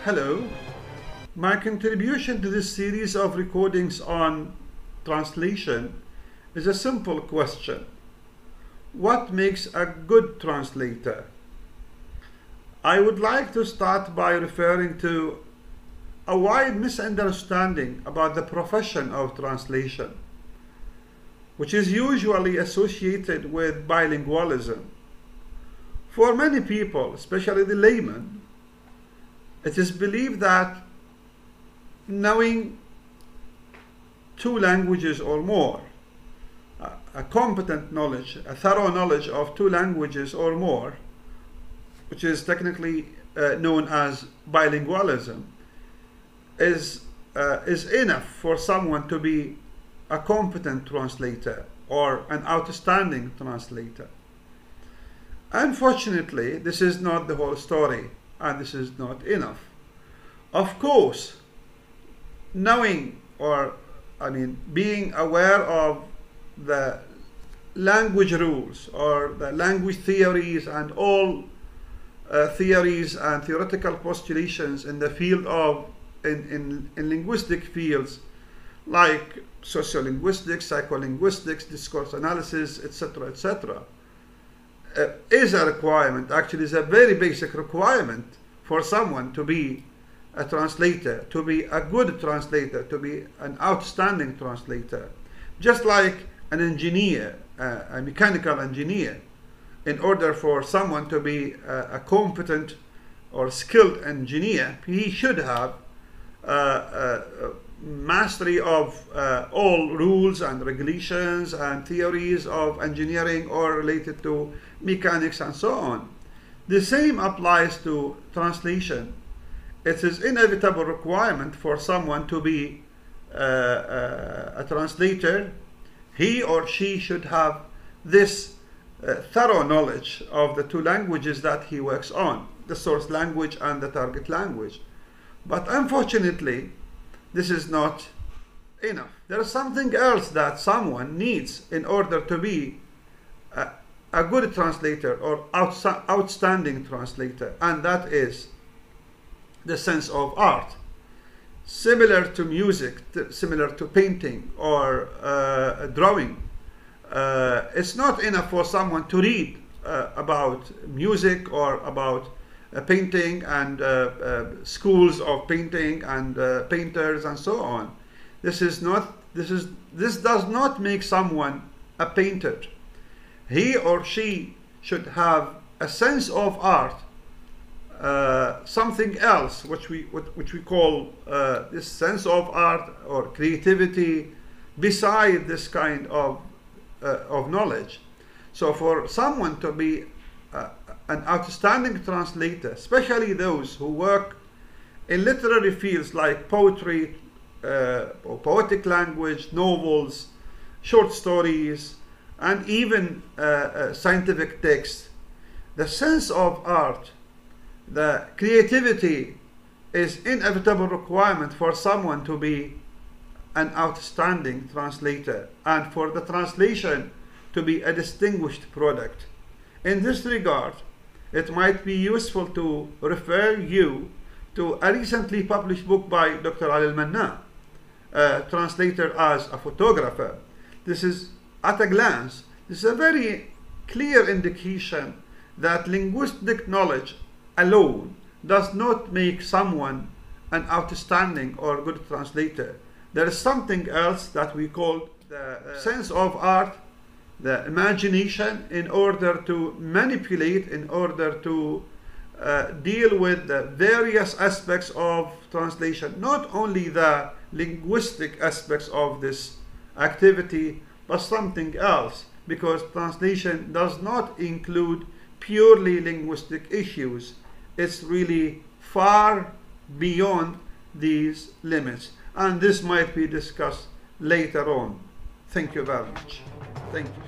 Hello. My contribution to this series of recordings on translation is a simple question. What makes a good translator? I would like to start by referring to a wide misunderstanding about the profession of translation, which is usually associated with bilingualism. For many people, especially the layman, it is believed that knowing two languages or more, a competent knowledge, a thorough knowledge of two languages or more, which is technically known as bilingualism, is enough for someone to be a competent translator or an outstanding translator. Unfortunately, this is not the whole story, and this is not enough. Of course, knowing being aware of the language rules or the language theories and all theories and theoretical postulations in the field of in linguistic fields like sociolinguistics, psycholinguistics, discourse analysis, etc., is a requirement. Actually, is a very basic requirement for someone to be a translator, to be a good translator, to be an outstanding translator. Just like an engineer, a mechanical engineer, in order for someone to be a competent or skilled engineer, he should have mastery of all rules and regulations and theories of engineering or related to mechanics and so on. The same applies to translation. It is an inevitable requirement for someone to be a translator. He or she should have this thorough knowledge of the two languages that he works on, the source language and the target language. But unfortunately, this is not enough. There is something else that someone needs in order to be a good translator or outstanding translator, and that is the sense of art. Similar to music, similar to painting or drawing, it's not enough for someone to read about music or about painting and schools of painting and painters and so on. This does not make someone a painter. He or she should have a sense of art, something else which we call this sense of art or creativity beside this kind of knowledge. So for someone to be an outstanding translator, especially those who work in literary fields like poetry, or poetic language, novels, short stories, and even scientific text, the sense of art, the creativity is inevitable requirement for someone to be an outstanding translator and for the translation to be a distinguished product. In this regard, it might be useful to refer you to a recently published book by Dr. Al-Hassnawi, translator as a photographer. This is, at a glance, this is a very clear indication that linguistic knowledge alone does not make someone an outstanding or good translator. There is something else that we call the sense of art, the imagination, in order to manipulate, in order to deal with the various aspects of translation, not only the linguistic aspects of this activity, but something else, because translation does not include purely linguistic issues. It's really far beyond these limits, and this might be discussed later on. Thank you very much. Thank you.